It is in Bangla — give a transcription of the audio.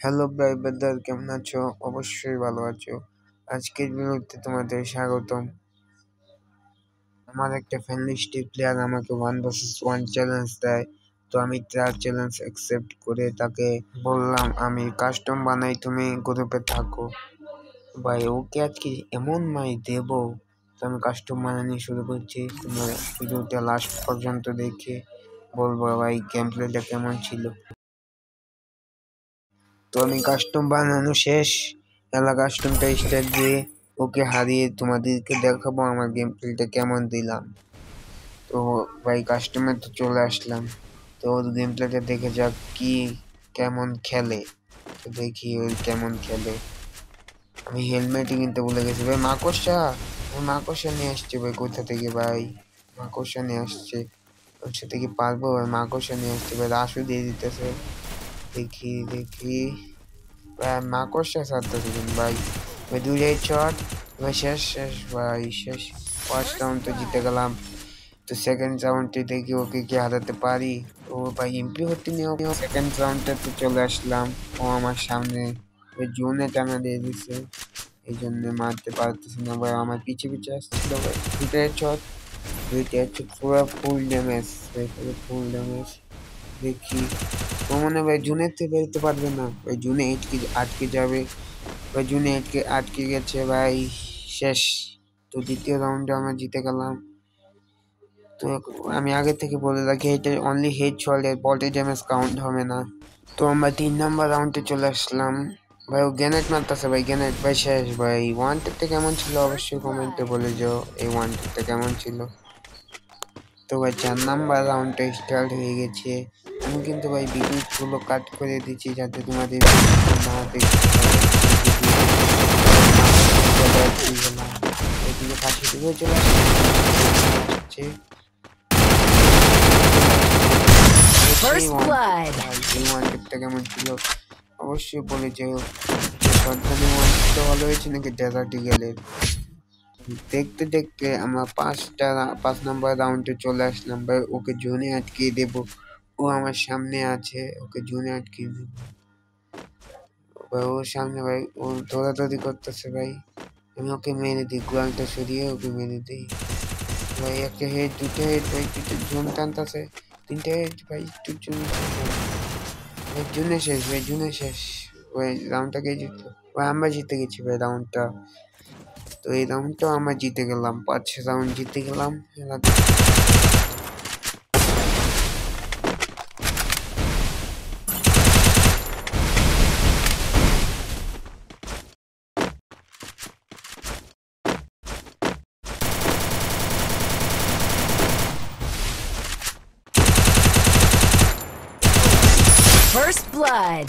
হ্যালো ভাই ব্রাদার, কেমন আছো? অবশ্যই ভালো আছো। আজকের ভিডিওতে তোমাদের স্বাগতম। আমার একটা ফ্যানলিস্টের প্লেয়ার আমাকে 1 vs 1 চ্যালেঞ্জ দেয়, তো আমি তার চ্যালেঞ্জ অ্যাকসেপ্ট করে তাকে বললাম আমি কাস্টম বানাই, তুমি গ্রুপে থাকো। ভাই ওকে আজকে এমন মাই দেবো, তো আমি কাস্টম বানানো শুরু করছি। তোমরা ভিডিওটা লাস্ট পর্যন্ত দেখে বলবো ভাই গেম প্লেটা কেমন ছিল। তো আমি কাস্টম বানানো শেষ, এলা কাস্টমটা স্টার্ট দিয়ে ওকে হারিয়ে তোমাদেরকে দেখাবো আমার গেম প্লেটা কেমন দিলাম। তো ভাই কাস্টমে তো চলে আসলাম, তো ওর গেম প্লেটা দেখে যাক কি কেমন খেলে। তো দেখি ওই কেমন খেলে। আমি হেলমেটই কিনতে ভুলে গেছি ভাই। মাকড়সা নিয়ে আসছে ভাই। কোথা থেকে ভাই? মাকড়সা নিয়ে আসছে। ওর সাথে কি পারবো ভাই? মাকড়সা নিয়ে আসছে ভাই, রাশু দিয়ে দিতেছে। দেখি দেখি ভাই, মাকড়সা ছাড়তেছে কিন্তু ভাই। ভাই 2 শট ভাই, শেষ শেষ ভাই, শেষ। ফার্স্ট রাউন্ড তো জিতে গেলাম, তো সেকেন্ড রাউন্ডে দেখি ওকে কি হারাতে পারি। ও ভাই এমপি হতে নিয়ে সেকেন্ড রাউন্ডে তো চলে আসলাম। ও আমার সামনে ওই জোনে টানা দিয়ে দিছে, এই জন্য মারতে পারতেছি না ভাই। আমার পিছে পিছে আসছিল ভাই। 2 শট পুরো ফুল ড্যামেজ ভাই, পুরো ফুল ড্যামেজ। দেখি ও মনে ভাই জুনের থেকে বেরোতে পারবে না ভাই, জুনে আটকে যাবে ভাই। জুনে আটকে গেছে ভাই, শেষ। তো দ্বিতীয় রাউন্ডে আমরা জিতে গেলাম। তো আমি আগে থেকে বলে রাখি, এটা অনলি হেড শট, এর বডি ড্যামেজ কাউন্ট হবে না। তো আমরা 3 নম্বর রাউন্ডে চলে আসলাম ভাই। ও গ্রেনেড মারতেছে ভাই, গ্রেনেড ভাই, শেষ ভাই। ওয়ানটা কেমন ছিল অবশ্যই কমেন্টে বলে যাও, এই ওয়ানটা কেমন ছিল। তো ভাই 4 নম্বর রাউন্ডটা স্টার্ট হয়ে গেছে। আমি কিন্তু ভাই ভিডিওগুলো কাট করে দিচ্ছি যাতে তোমাদের না দেখতে এদিকে পাশে দিকেও চলে আসছে। এই ওয়ানটা কেমন ছিল অবশ্যই বলে যাও। সরকারি ওয়ানটা ভালো হয়েছে নাকি ডেজার্ট ইগলের। দেখতে দেখতে আমরা 5 নম্বর রাউন্ডে চলে আসলাম ভাই। ওকে জোনে আটকে দেব, ও আমার সামনে আছে, ওকে জোনে আটকে দেব ভাই। ওর সামনে ভাই ও দৌড়াদৌড়ি করতেছে ভাই। আমি ওকে মেরে দিই, গোয়ালটা সরিয়ে ওকে মেরে দিই ভাই। একটা হেড, 2টা হেড ভাই, 2টা জোন টানতেছে, 3টা হেড ভাই, একটু জোন ভাই। জুনে শেষ ভাই, জুনে শেষ ভাই। রাউন্ডটাকে জিতলো ভাই, আমরা জিতে গেছি ভাই রাউন্ডটা। তো এই রাউন্ডটাও আমরা জিতে গেলাম, 5 রাউন্ড জিতে গেলাম। First blood.